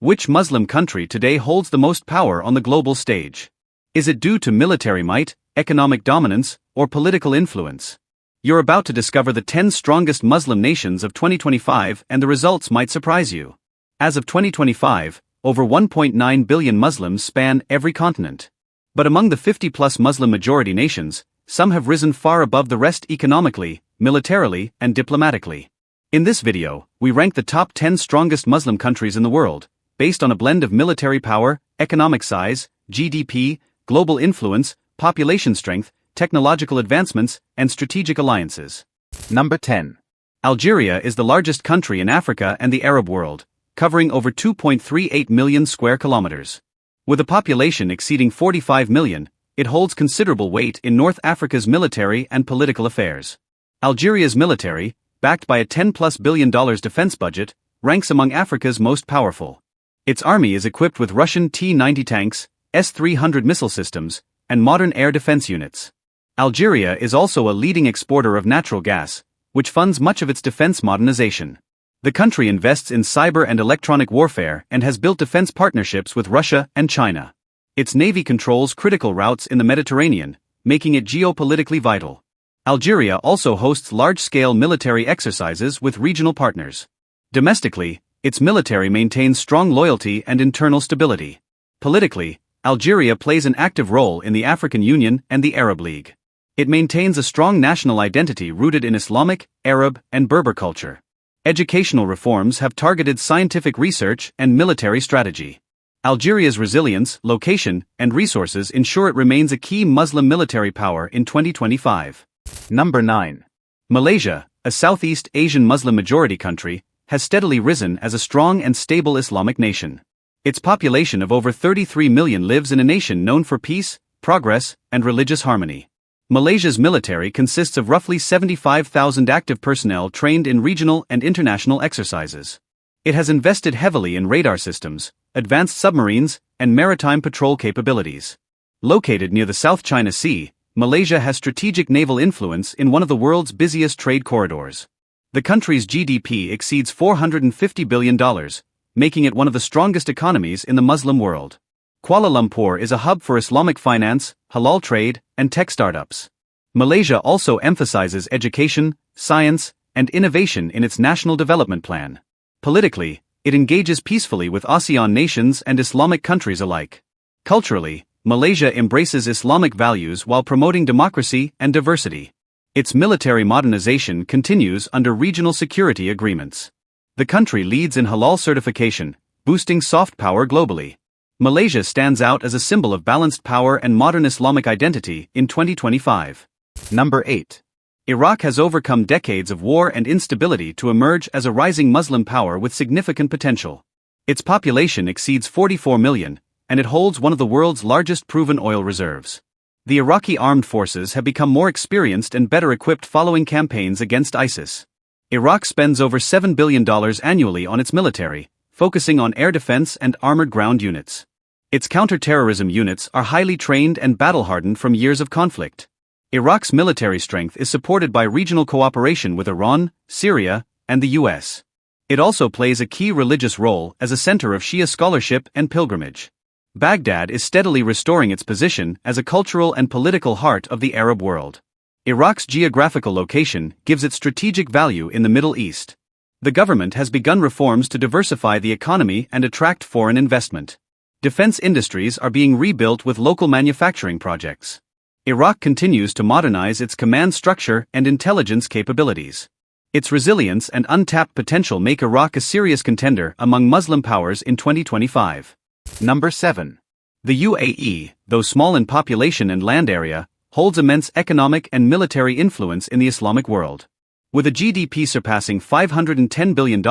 Which Muslim country today holds the most power on the global stage? Is it due to military might, economic dominance, or political influence? You're about to discover the 10 strongest Muslim nations of 2025, and the results might surprise you. As of 2025, over 1.9 billion Muslims span every continent. But among the 50-plus Muslim-majority nations, some have risen far above the rest economically, militarily, and diplomatically. In this video, we rank the top 10 strongest Muslim countries in the world, based on a blend of military power, economic size, GDP, global influence, population strength, technological advancements, and strategic alliances. Number 10. Algeria is the largest country in Africa and the Arab world, covering over 2.38 million square kilometers. With a population exceeding 45 million, it holds considerable weight in North Africa's military and political affairs. Algeria's military, backed by a $10+ billion defense budget, ranks among Africa's most powerful. Its army is equipped with Russian T-90 tanks, S-300 missile systems, and modern air defense units. Algeria is also a leading exporter of natural gas, which funds much of its defense modernization. The country invests in cyber and electronic warfare and has built defense partnerships with Russia and China. Its navy controls critical routes in the Mediterranean, making it geopolitically vital. Algeria also hosts large-scale military exercises with regional partners. Domestically, its military maintains strong loyalty and internal stability. Politically, Algeria plays an active role in the African Union and the Arab League. It maintains a strong national identity rooted in Islamic, Arab, and Berber culture. Educational reforms have targeted scientific research and military strategy. Algeria's resilience, location, and resources ensure it remains a key Muslim military power in 2025. Number 9. Malaysia, a Southeast Asian Muslim-majority country, has steadily risen as a strong and stable Islamic nation. Its population of over 33 million lives in a nation known for peace, progress, and religious harmony. Malaysia's military consists of roughly 75,000 active personnel trained in regional and international exercises. It has invested heavily in radar systems, advanced submarines, and maritime patrol capabilities. Located near the South China Sea, Malaysia has strategic naval influence in one of the world's busiest trade corridors. The country's GDP exceeds $450 billion, making it one of the strongest economies in the Muslim world. Kuala Lumpur is a hub for Islamic finance, halal trade, and tech startups. Malaysia also emphasizes education, science, and innovation in its national development plan. Politically, it engages peacefully with ASEAN nations and Islamic countries alike. Culturally, Malaysia embraces Islamic values while promoting democracy and diversity. Its military modernization continues under regional security agreements. The country leads in halal certification, boosting soft power globally. Malaysia stands out as a symbol of balanced power and modern Islamic identity in 2025. Number 8. Iraq has overcome decades of war and instability to emerge as a rising Muslim power with significant potential. Its population exceeds 44 million, and it holds one of the world's largest proven oil reserves. The Iraqi armed forces have become more experienced and better equipped following campaigns against ISIS. Iraq spends over $7 billion annually on its military, focusing on air defense and armored ground units. Its counter-terrorism units are highly trained and battle-hardened from years of conflict. Iraq's military strength is supported by regional cooperation with Iran, Syria, and the US. It also plays a key religious role as a center of Shia scholarship and pilgrimage. Baghdad is steadily restoring its position as a cultural and political heart of the Arab world. Iraq's geographical location gives it strategic value in the Middle East. The government has begun reforms to diversify the economy and attract foreign investment. Defense industries are being rebuilt with local manufacturing projects. Iraq continues to modernize its command structure and intelligence capabilities. Its resilience and untapped potential make Iraq a serious contender among Muslim powers in 2025. Number 7. The UAE, though small in population and land area, holds immense economic and military influence in the Islamic world. With a GDP surpassing $510 billion,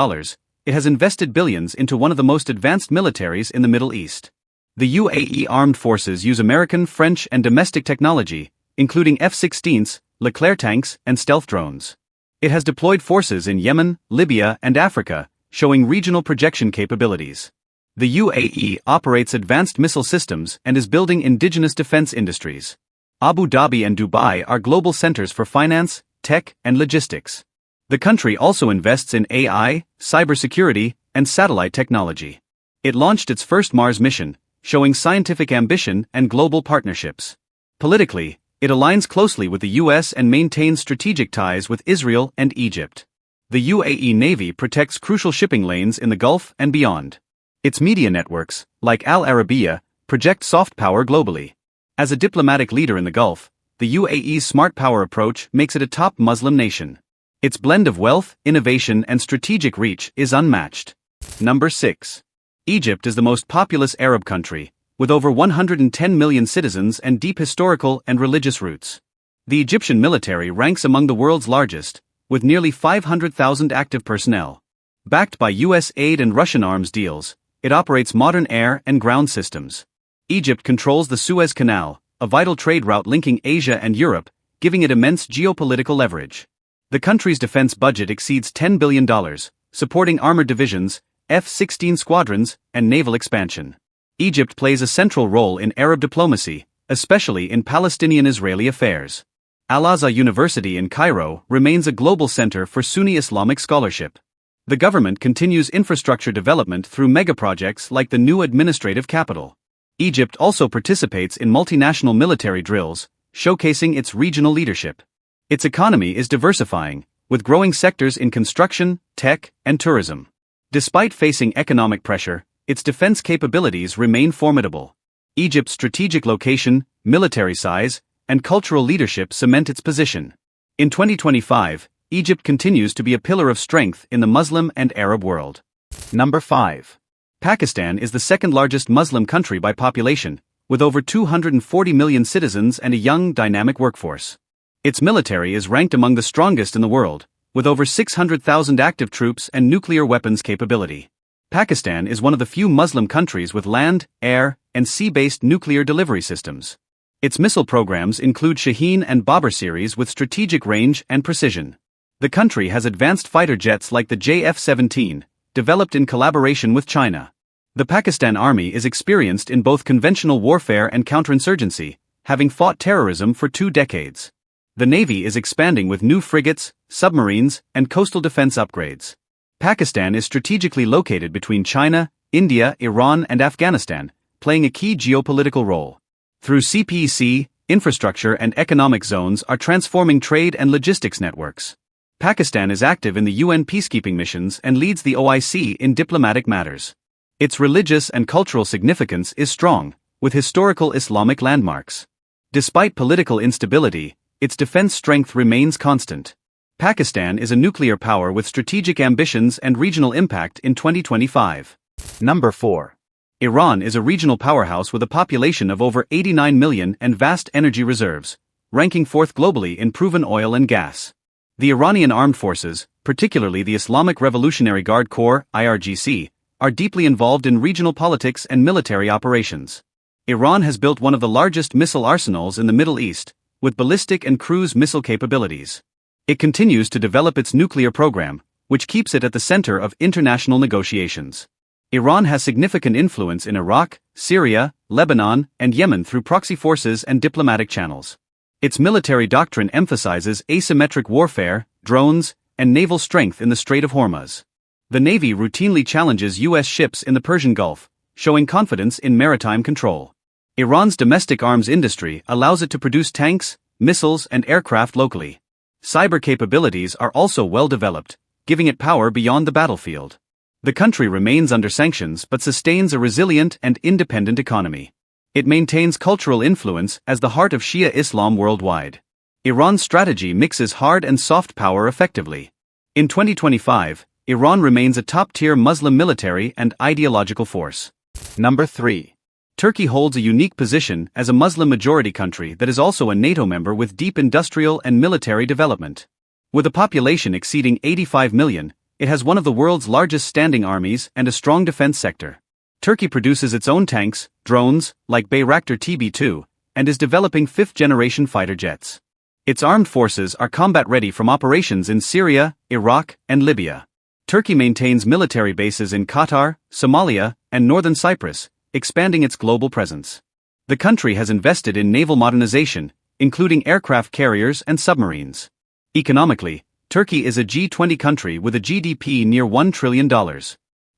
it has invested billions into one of the most advanced militaries in the Middle East. The UAE armed forces use American, French, and domestic technology, including F-16s, Leclerc tanks, and stealth drones. It has deployed forces in Yemen, Libya, and Africa, showing regional projection capabilities. The UAE operates advanced missile systems and is building indigenous defense industries. Abu Dhabi and Dubai are global centers for finance, tech, and logistics. The country also invests in AI, cybersecurity, and satellite technology. It launched its first Mars mission, showing scientific ambition and global partnerships. Politically, it aligns closely with the US and maintains strategic ties with Israel and Egypt. The UAE Navy protects crucial shipping lanes in the Gulf and beyond. Its media networks, like Al Arabiya, project soft power globally. As a diplomatic leader in the Gulf, the UAE's smart power approach makes it a top Muslim nation. Its blend of wealth, innovation, and strategic reach is unmatched. Number 6. Egypt is the most populous Arab country, with over 110 million citizens and deep historical and religious roots. The Egyptian military ranks among the world's largest, with nearly 500,000 active personnel. Backed by US aid and Russian arms deals, it operates modern air and ground systems. Egypt controls the Suez Canal, a vital trade route linking Asia and Europe, giving it immense geopolitical leverage. The country's defense budget exceeds $10 billion, supporting armored divisions, F-16 squadrons, and naval expansion. Egypt plays a central role in Arab diplomacy, especially in Palestinian-Israeli affairs. Al-Azhar University in Cairo remains a global center for Sunni Islamic scholarship. The government continues infrastructure development through megaprojects like the new administrative capital. Egypt also participates in multinational military drills, showcasing its regional leadership. Its economy is diversifying, with growing sectors in construction, tech, and tourism. Despite facing economic pressure, its defense capabilities remain formidable. Egypt's strategic location, military size, and cultural leadership cement its position. In 2025, Egypt continues to be a pillar of strength in the Muslim and Arab world. Number 5. Pakistan is the second-largest Muslim country by population, with over 240 million citizens and a young, dynamic workforce. Its military is ranked among the strongest in the world, with over 600,000 active troops and nuclear weapons capability. Pakistan is one of the few Muslim countries with land, air, and sea-based nuclear delivery systems. Its missile programs include Shaheen and Babur series with strategic range and precision. The country has advanced fighter jets like the JF-17, developed in collaboration with China. The Pakistan Army is experienced in both conventional warfare and counterinsurgency, having fought terrorism for 2 decades. The Navy is expanding with new frigates, submarines, and coastal defense upgrades. Pakistan is strategically located between China, India, Iran, and Afghanistan, playing a key geopolitical role. Through CPEC, infrastructure and economic zones are transforming trade and logistics networks. Pakistan is active in the UN peacekeeping missions and leads the OIC in diplomatic matters. Its religious and cultural significance is strong, with historical Islamic landmarks. Despite political instability, its defense strength remains constant. Pakistan is a nuclear power with strategic ambitions and regional impact in 2025. Number 4. Iran is a regional powerhouse with a population of over 89 million and vast energy reserves, ranking 4th globally in proven oil and gas. The Iranian armed forces, particularly the Islamic Revolutionary Guard Corps (IRGC), are deeply involved in regional politics and military operations. Iran has built one of the largest missile arsenals in the Middle East, with ballistic and cruise missile capabilities. It continues to develop its nuclear program, which keeps it at the center of international negotiations. Iran has significant influence in Iraq, Syria, Lebanon, and Yemen through proxy forces and diplomatic channels. Its military doctrine emphasizes asymmetric warfare, drones, and naval strength in the Strait of Hormuz. The Navy routinely challenges U.S. ships in the Persian Gulf, showing confidence in maritime control. Iran's domestic arms industry allows it to produce tanks, missiles, and aircraft locally. Cyber capabilities are also well developed, giving it power beyond the battlefield. The country remains under sanctions but sustains a resilient and independent economy. It maintains cultural influence as the heart of Shia Islam worldwide. Iran's strategy mixes hard and soft power effectively. In 2025, Iran remains a top-tier Muslim military and ideological force. Number 3. Turkey holds a unique position as a Muslim-majority country that is also a NATO member with deep industrial and military development. With a population exceeding 85 million, it has one of the world's largest standing armies and a strong defense sector. Turkey produces its own tanks, drones, like Bayraktar TB2, and is developing 5th-generation fighter jets. Its armed forces are combat-ready from operations in Syria, Iraq, and Libya. Turkey maintains military bases in Qatar, Somalia, and northern Cyprus, expanding its global presence. The country has invested in naval modernization, including aircraft carriers and submarines. Economically, Turkey is a G20 country with a GDP near $1 trillion.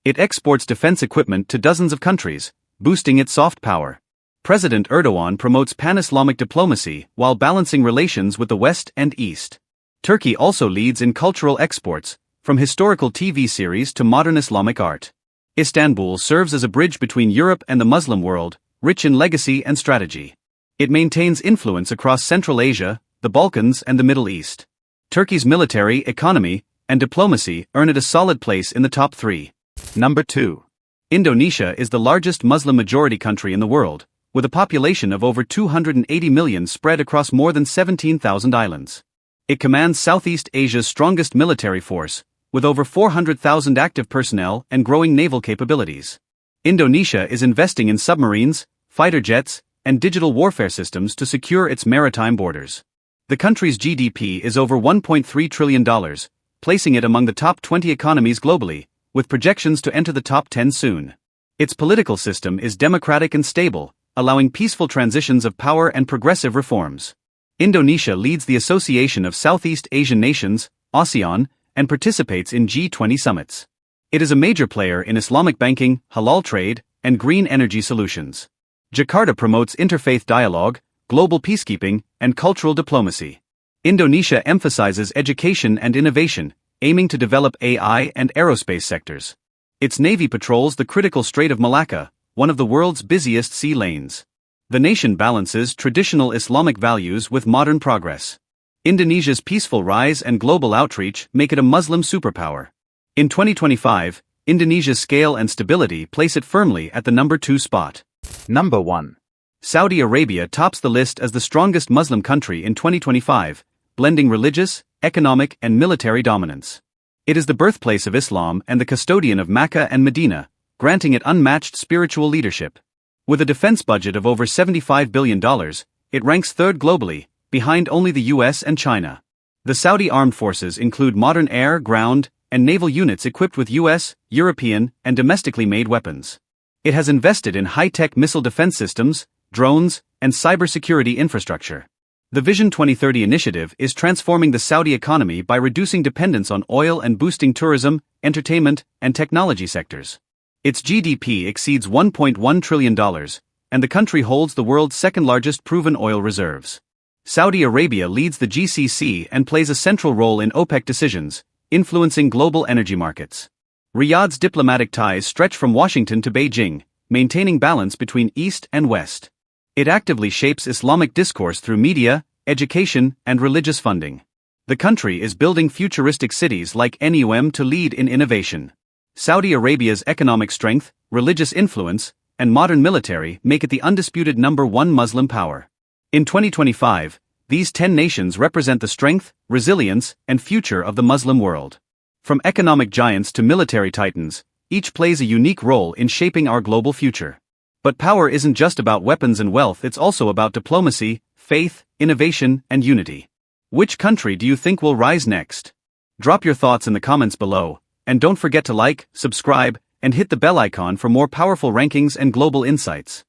It exports defense equipment to dozens of countries, boosting its soft power. President Erdogan promotes pan-Islamic diplomacy while balancing relations with the West and East. Turkey also leads in cultural exports, from historical TV series to modern Islamic art. Istanbul serves as a bridge between Europe and the Muslim world, rich in legacy and strategy. It maintains influence across Central Asia, the Balkans and the Middle East. Turkey's military, economy, and diplomacy earn it a solid place in the top 3. Number 2. Indonesia is the largest Muslim-majority country in the world, with a population of over 280 million spread across more than 17,000 islands. It commands Southeast Asia's strongest military force, with over 400,000 active personnel and growing naval capabilities. Indonesia is investing in submarines, fighter jets, and digital warfare systems to secure its maritime borders. The country's GDP is over $1.3 trillion, placing it among the top 20 economies globally, with projections to enter the top 10 soon. Its political system is democratic and stable, allowing peaceful transitions of power and progressive reforms. Indonesia leads the Association of Southeast Asian Nations, ASEAN, and participates in G20 summits. It is a major player in Islamic banking, halal trade, and green energy solutions. Jakarta promotes interfaith dialogue, global peacekeeping, and cultural diplomacy. Indonesia emphasizes education and innovation, aiming to develop AI and aerospace sectors. Its navy patrols the critical Strait of Malacca, one of the world's busiest sea lanes. The nation balances traditional Islamic values with modern progress. Indonesia's peaceful rise and global outreach make it a Muslim superpower. In 2025, Indonesia's scale and stability place it firmly at the number 2 spot. Number 1. Saudi Arabia tops the list as the strongest Muslim country in 2025, blending religious, economic, and military dominance. It is the birthplace of Islam and the custodian of Mecca and Medina, granting it unmatched spiritual leadership. With a defense budget of over $75 billion, it ranks 3rd globally, behind only the US and China. The Saudi armed forces include modern air, ground, and naval units equipped with US, European, and domestically made weapons. It has invested in high-tech missile defense systems, drones, and cybersecurity infrastructure. The Vision 2030 initiative is transforming the Saudi economy by reducing dependence on oil and boosting tourism, entertainment, and technology sectors. Its GDP exceeds $1.1 trillion, and the country holds the world's 2nd-largest proven oil reserves. Saudi Arabia leads the GCC and plays a central role in OPEC decisions, influencing global energy markets. Riyadh's diplomatic ties stretch from Washington to Beijing, maintaining balance between East and West. It actively shapes Islamic discourse through media, education, and religious funding. The country is building futuristic cities like NUM to lead in innovation. Saudi Arabia's economic strength, religious influence, and modern military make it the undisputed number 1 Muslim power. In 2025, these 10 nations represent the strength, resilience, and future of the Muslim world. From economic giants to military titans, each plays a unique role in shaping our global future. But power isn't just about weapons and wealth, it's also about diplomacy, faith, innovation, and unity. Which country do you think will rise next? Drop your thoughts in the comments below, and don't forget to like, subscribe, and hit the bell icon for more powerful rankings and global insights.